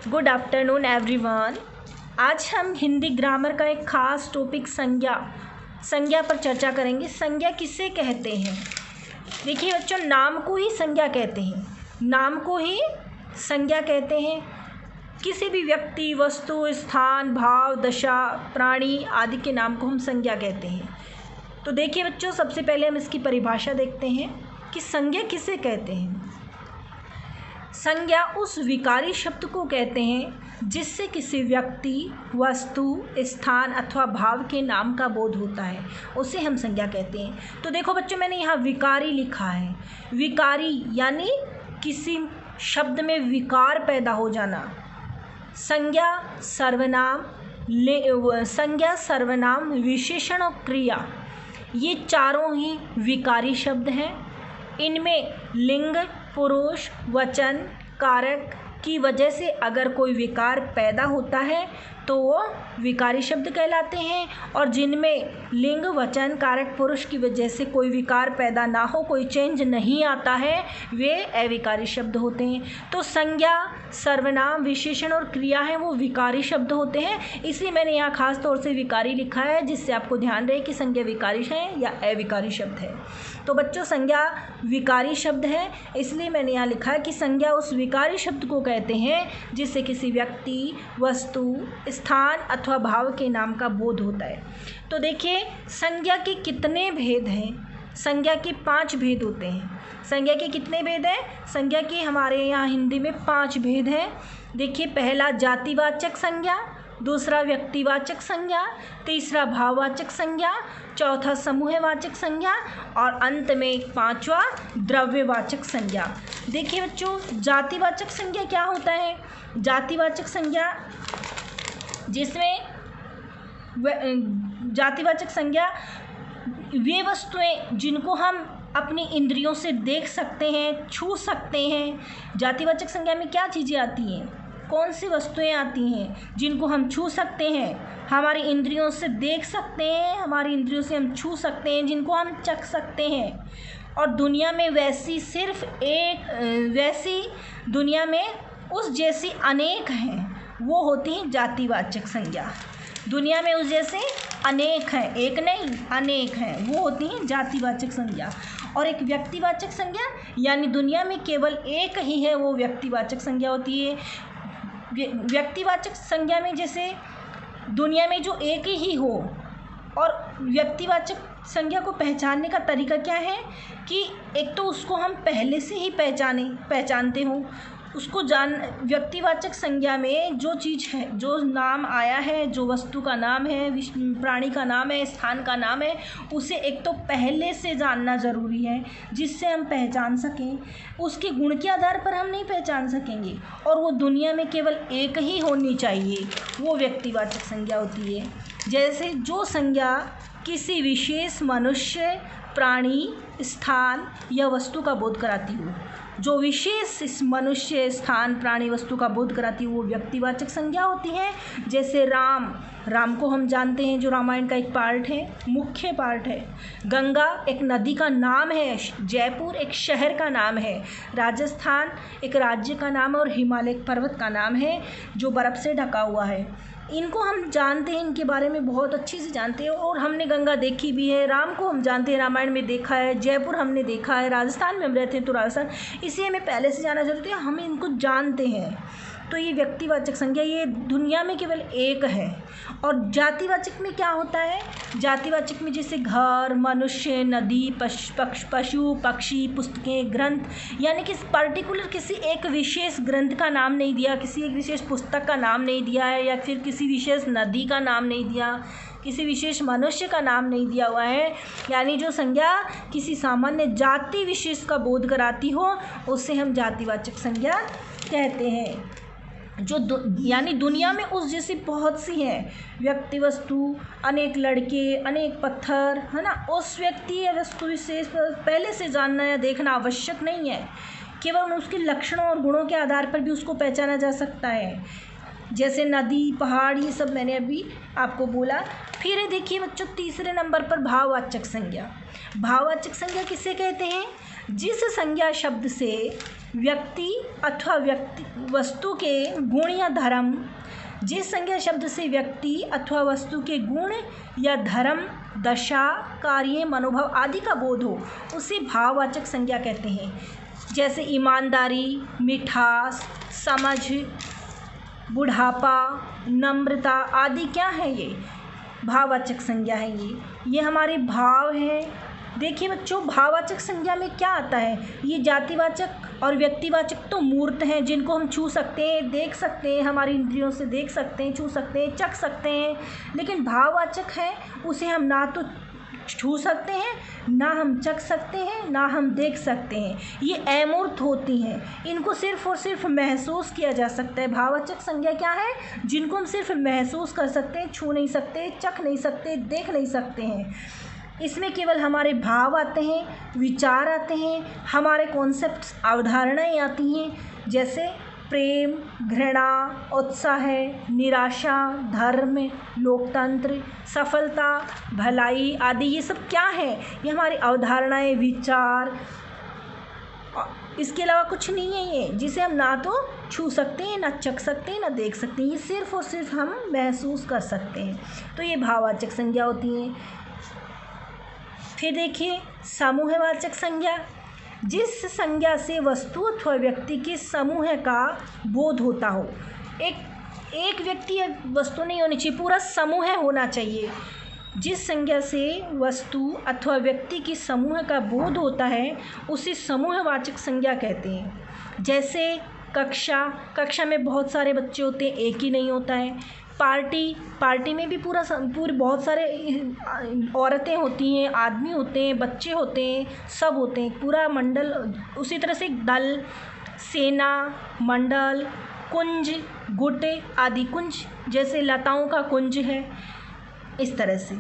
Good afternoon everyone. आज हम Hindi grammar का एक ख़ास टॉपिक संज्ञा पर चर्चा करेंगे। संज्ञा किसे कहते हैं? देखिए बच्चों, नाम को ही संज्ञा कहते हैं। नाम को ही संज्ञा कहते हैं। किसी भी व्यक्ति, वस्तु, स्थान, भाव, दशा, प्राणी आदि के नाम को हम संज्ञा कहते हैं। तो देखिए बच्चों, सबसे पहले हम इसकी परिभाषा देखते हैं कि संज्ञा किसे कहते हैं। संज्ञा उस विकारी शब्द को कहते हैं जिससे किसी व्यक्ति, वस्तु, स्थान अथवा भाव के नाम का बोध होता है, उसे हम संज्ञा कहते हैं। तो देखो बच्चों, मैंने यहाँ विकारी लिखा है। विकारी यानी किसी शब्द में विकार पैदा हो जाना। संज्ञा, सर्वनाम, विशेषण और क्रिया, ये चारों ही विकारी शब्द हैं। इनमें लिंग, पुरुष, वचन, कारक की वजह से अगर कोई विकार पैदा होता है तो वो विकारी शब्द कहलाते हैं, और जिनमें लिंग, वचन, कारक, पुरुष की वजह से कोई विकार पैदा ना हो, कोई चेंज नहीं आता है, वे अविकारी शब्द होते हैं। तो संज्ञा, सर्वनाम, विशेषण और क्रिया है वो विकारी शब्द होते हैं। इसलिए मैंने यहाँ खास तौर से विकारी लिखा है, जिससे आपको ध्यान रहे कि संज्ञा विकारी है या अविकारी शब्द है। तो बच्चों, संज्ञा विकारी शब्द है, इसलिए मैंने यहाँ लिखा है कि संज्ञा उस विकारी शब्द को कहते हैं जिससे किसी व्यक्ति, वस्तु, स्थान अथवा भाव के नाम का बोध होता है। तो देखिए, संज्ञा के कितने भेद हैं? संज्ञा के 5 भेद होते हैं। संज्ञा के कितने भेद हैं? संज्ञा के हमारे यहाँ हिंदी में 5 भेद हैं। देखिए, पहला जातिवाचक संज्ञा, दूसरा व्यक्तिवाचक संज्ञा, तीसरा भाववाचक संज्ञा, चौथा समूहवाचक संज्ञा और अंत में 5वां द्रव्यवाचक संज्ञा। देखिए बच्चों, जातिवाचक संज्ञा क्या होता है? जातिवाचक संज्ञा जातिवाचक संज्ञा वे वस्तुएं जिनको हम अपनी इंद्रियों से देख सकते हैं, छू सकते हैं। जातिवाचक संज्ञा में क्या चीज़ें आती हैं? कौन सी वस्तुएं आती हैं जिनको हम छू सकते हैं, हमारी इंद्रियों से देख सकते हैं, हमारी इंद्रियों से हम छू सकते हैं, जिनको हम चख सकते हैं। और दुनिया में दुनिया में उस जैसी अनेक हैं, वो होती हैं जातिवाचक संज्ञा। दुनिया में उस जैसे अनेक हैं, एक नहीं अनेक हैं, वो होती हैं जातिवाचक संज्ञा। और एक व्यक्तिवाचक संज्ञा यानी दुनिया में केवल एक ही है, वो व्यक्तिवाचक संज्ञा होती है। व्यक्तिवाचक संज्ञा में जैसे दुनिया में जो एक ही हो, और व्यक्तिवाचक संज्ञा को पहचानने का तरीका क्या है कि एक तो उसको हम पहले से ही पहचानते हो उसको व्यक्तिवाचक संज्ञा में जो चीज़ है, जो नाम आया है, जो वस्तु का नाम है, प्राणी का नाम है, स्थान का नाम है, उसे एक तो पहले से जानना ज़रूरी है जिससे हम पहचान सकें। उसके गुण के आधार पर हम नहीं पहचान सकेंगे, और वो दुनिया में केवल एक ही होनी चाहिए, वो व्यक्तिवाचक संज्ञा होती है। जैसे जो संज्ञा किसी विशेष मनुष्य, प्राणी, स्थान या वस्तु का बोध कराती हो, जो विशेष इस मनुष्य, स्थान, प्राणी, वस्तु का बोध कराती है, वो व्यक्तिवाचक संज्ञा होती है। जैसे राम को हम जानते हैं, जो रामायण का एक पार्ट है, मुख्य पार्ट है। गंगा एक नदी का नाम है, जयपुर एक शहर का नाम है, राजस्थान एक राज्य का नाम है, और हिमालय एक पर्वत का नाम है जो बर्फ़ से ढका हुआ है। इनको हम जानते हैं, इनके बारे में बहुत अच्छी से जानते हैं, और हमने गंगा देखी भी है। राम को हम जानते हैं, रामायण में देखा है। जयपुर हमने देखा है, राजस्थान में हम रहते हैं तो राजस्थान, इसे हमें पहले से जाना जरूरी है, हम इनको जानते हैं। तो ये व्यक्तिवाचक संज्ञा ये दुनिया में केवल एक है। और जातिवाचक में क्या होता है? जातिवाचक में जैसे घर, मनुष्य, नदी, पशु, पक्षी, पुस्तकें, ग्रंथ, यानी कि पर्टिकुलर किसी एक विशेष ग्रंथ का नाम नहीं दिया, किसी एक विशेष पुस्तक का नाम नहीं दिया है, या फिर किसी विशेष नदी का नाम नहीं दिया, किसी विशेष मनुष्य का नाम नहीं दिया हुआ है। यानी जो संज्ञा किसी सामान्य जाति विशेष का बोध कराती हो, उससे हम जातिवाचक संज्ञा कहते हैं। यानी दुनिया में उस जैसी बहुत सी हैं, व्यक्ति, वस्तु, अनेक लड़के, अनेक पत्थर, है ना। उस व्यक्ति या वस्तु विशेष पहले से जानना या देखना आवश्यक नहीं है, केवल उसके लक्षणों और गुणों के आधार पर भी उसको पहचाना जा सकता है। जैसे नदी, पहाड़, ये सब मैंने अभी आपको बोला। फिर देखिए बच्चों, तीसरे नंबर पर भाववाचक संज्ञा। भाववाचक संज्ञा किसे कहते हैं? जिस संज्ञा शब्द से व्यक्ति अथवा वस्तु के गुण या धर्म। जिस संज्ञा शब्द से व्यक्ति अथवा वस्तु के गुण या धर्म, दशा, कार्य, मनोभाव आदि का बोध हो उसे भाववाचक संज्ञा कहते हैं। जैसे ईमानदारी, मिठास, समझ, बुढ़ापा, नम्रता आदि क्या है, ये भाववाचक संज्ञा है। ये हमारे भाव हैं। देखिए बच्चों, भाववाचक संज्ञा में क्या आता है, ये जातिवाचक और व्यक्तिवाचक तो मूर्त हैं जिनको हम छू सकते हैं, देख सकते हैं, हमारी इंद्रियों से देख सकते हैं, छू सकते हैं, चख सकते हैं। लेकिन भाववाचक है उसे हम ना तो छू सकते हैं, ना हम चख सकते हैं, ना हम देख सकते हैं। ये अमूर्त होती हैं, इनको सिर्फ और सिर्फ महसूस किया जा सकता है। भाववाचक संज्ञा क्या है, जिनको हम सिर्फ महसूस कर सकते हैं, छू नहीं सकते, चख नहीं सकते, देख नहीं सकते हैं। इसमें केवल हमारे भाव आते हैं, विचार आते हैं, हमारे कॉन्सेप्ट्स, अवधारणाएँ आती हैं, जैसे प्रेम, घृणा, उत्साह, निराशा, धर्म, लोकतंत्र, सफलता, भलाई आदि। ये सब क्या है, ये हमारी अवधारणाएं, विचार, इसके अलावा कुछ नहीं है ये, जिसे हम ना तो छू सकते हैं, ना चख सकते हैं, ना देख सकते हैं। ये सिर्फ और सिर्फ हम महसूस कर सकते हैं। तो ये भाववाचक संज्ञा होती हैं। फिर देखिए समूहवाचक संज्ञा। जिस संज्ञा से वस्तु अथवा व्यक्ति के समूह का बोध होता हो। एक व्यक्ति या वस्तु नहीं होनी चाहिए, पूरा समूह होना चाहिए। जिस संज्ञा से वस्तु अथवा व्यक्ति के समूह का बोध होता है उसे समूहवाचक संज्ञा कहते हैं। जैसे कक्षा में बहुत सारे बच्चे होते हैं, एक ही नहीं होता है। पार्टी में भी पूरे बहुत सारे औरतें होती हैं, आदमी होते हैं, बच्चे होते हैं, सब होते हैं, पूरा मंडल। उसी तरह से दल, सेना, मंडल, कुंज, गुट आदि। कुंज जैसे लताओं का कुंज है, इस तरह से,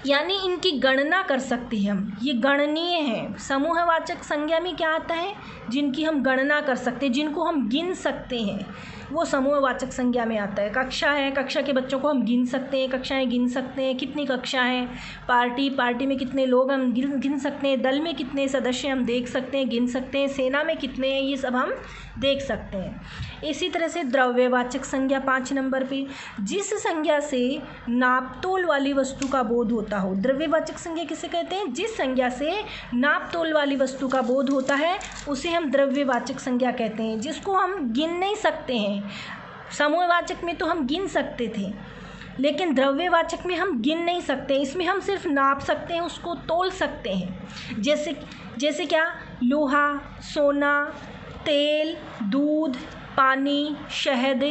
यानी इनकी गणना कर सकते हैं हम, ये गणनीय हैं। समूहवाचक संज्ञा में क्या आता है, जिनकी हम गणना कर सकते हैं, जिनको हम गिन सकते हैं, वो समूहवाचक संज्ञा में आता है। कक्षा के बच्चों को हम गिन सकते हैं, कक्षाएं गिन सकते हैं, कितनी कक्षा हैं। पार्टी में कितने लोग हम गिन सकते हैं। दल में कितने सदस्य हम देख सकते हैं, गिन सकते हैं। सेना में कितने हैं, ये सब हम देख सकते हैं। इसी तरह से द्रव्यवाचक संज्ञा 5 नंबर पे, जिस संज्ञा से नापतोल वाली वस्तु का बोध होता हो। द्रव्यवाचक संज्ञा किसे कहते हैं, जिस संज्ञा से नापतोल वाली वस्तु का बोध होता है उसे हम द्रव्यवाचक संज्ञा कहते हैं, जिसको हम गिन नहीं सकते हैं। समूहवाचक में तो हम गिन सकते थे, लेकिन द्रव्यवाचक में हम गिन नहीं सकते। इसमें हम सिर्फ नाप सकते हैं, उसको तोल सकते हैं। जैसे क्या, लोहा, सोना, तेल, दूध, पानी, शहद,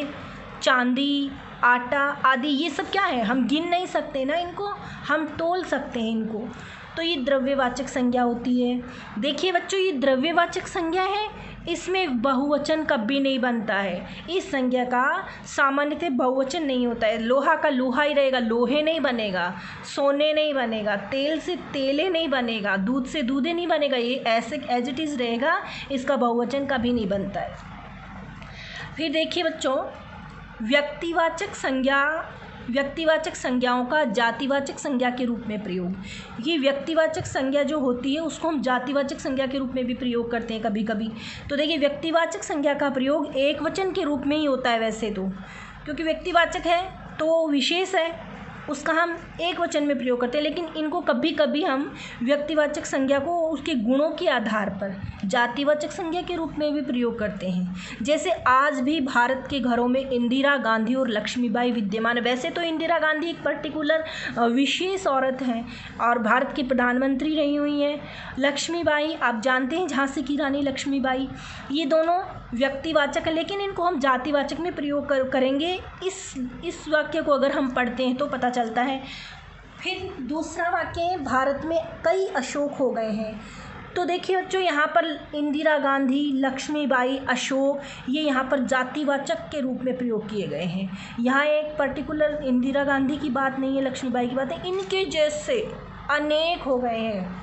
चांदी, आटा आदि। ये सब क्या है, हम गिन नहीं सकते ना, इनको हम तोल सकते हैं इनको। तो ये द्रव्यवाचक संज्ञा होती है। देखिए बच्चों, ये द्रव्यवाचक संज्ञा है, इसमें बहुवचन कभी नहीं बनता है। इस संज्ञा का सामान्यतः बहुवचन नहीं होता है। लोहा का लोहा ही रहेगा, लोहे नहीं बनेगा। सोने नहीं बनेगा, तेल से तेले नहीं बनेगा, दूध से दूधे नहीं बनेगा। ये ऐसे एज इट इज़ रहेगा, इसका बहुवचन कभी नहीं बनता है। फिर देखिए बच्चों, व्यक्तिवाचक संज्ञाओं का जातिवाचक संज्ञा के रूप में प्रयोग। ये व्यक्तिवाचक संज्ञा जो होती है उसको हम जातिवाचक संज्ञा के रूप में भी प्रयोग करते हैं कभी कभी। तो देखिए, व्यक्तिवाचक संज्ञा का प्रयोग एक वचन के रूप में ही होता है वैसे तो, क्योंकि व्यक्तिवाचक है तो विशेष है, उसका हम एक वचन में प्रयोग करते हैं। लेकिन इनको कभी कभी हम व्यक्तिवाचक संज्ञा को उसके गुणों के आधार पर जातिवाचक संज्ञा के रूप में भी प्रयोग करते हैं। जैसे आज भी भारत के घरों में इंदिरा गांधी और लक्ष्मीबाई विद्यमान है। वैसे तो इंदिरा गांधी एक पर्टिकुलर विशेष औरत हैं और भारत की प्रधानमंत्री रही हुई हैं। लक्ष्मीबाई आप जानते हैं, झांसी की रानी लक्ष्मीबाई, ये दोनों व्यक्तिवाचक है, लेकिन इनको हम जातिवाचक में प्रयोग करेंगे। इस वाक्य को अगर हम पढ़ते हैं तो पता चलता है। फिर दूसरा वाक्य, भारत में कई अशोक हो गए हैं। तो देखिए बच्चों, यहाँ पर इंदिरा गांधी, लक्ष्मीबाई, अशोक, ये यहाँ पर जातिवाचक के रूप में प्रयोग किए गए हैं। यहाँ एक पर्टिकुलर इंदिरा गांधी की बात नहीं है, लक्ष्मीबाई की बात है, इनके जैसे अनेक हो गए हैं।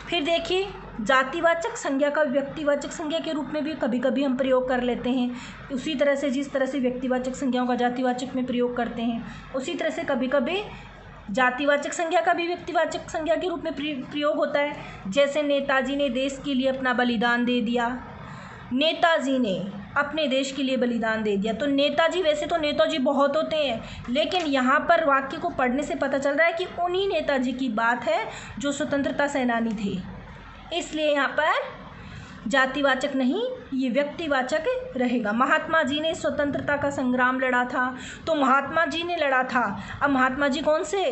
फिर देखिए, जातिवाचक संज्ञा का व्यक्तिवाचक संज्ञा के रूप में भी कभी कभी हम प्रयोग कर लेते हैं। उसी तरह से जिस तरह से व्यक्तिवाचक संज्ञाओं का जातिवाचक में प्रयोग करते हैं, उसी तरह से कभी कभी जातिवाचक संज्ञा का भी व्यक्तिवाचक संज्ञा के रूप में प्रयोग होता है। जैसे नेताजी ने देश के लिए अपना बलिदान दे दिया, नेताजी ने अपने देश के लिए बलिदान दे दिया। तो नेताजी, वैसे तो नेताजी बहुत होते हैं, लेकिन यहाँ पर वाक्य को पढ़ने से पता चल रहा है कि उन्हीं नेताजी की बात है जो स्वतंत्रता सेनानी थे। इसलिए यहाँ पर जातिवाचक नहीं, ये व्यक्तिवाचक रहेगा। महात्मा जी ने स्वतंत्रता का संग्राम लड़ा था, तो महात्मा जी ने लड़ा था। अब महात्मा जी कौन से?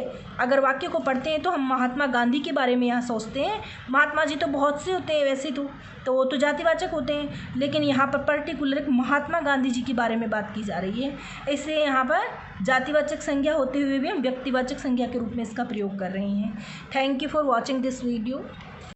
अगर वाक्य को पढ़ते हैं तो हम महात्मा गांधी के बारे में यहाँ सोचते हैं। महात्मा जी तो बहुत से होते हैं वैसे तो वो तो जातिवाचक होते हैं, लेकिन यहाँ पर पर्टिकुलर एक महात्मा गांधी जी के बारे में बात की जा रही है। इसलिए यहाँ पर जातिवाचक संज्ञा होते हुए भी हम व्यक्तिवाचक संज्ञा के रूप में इसका प्रयोग कर रहे हैं। Thank you for watching this video.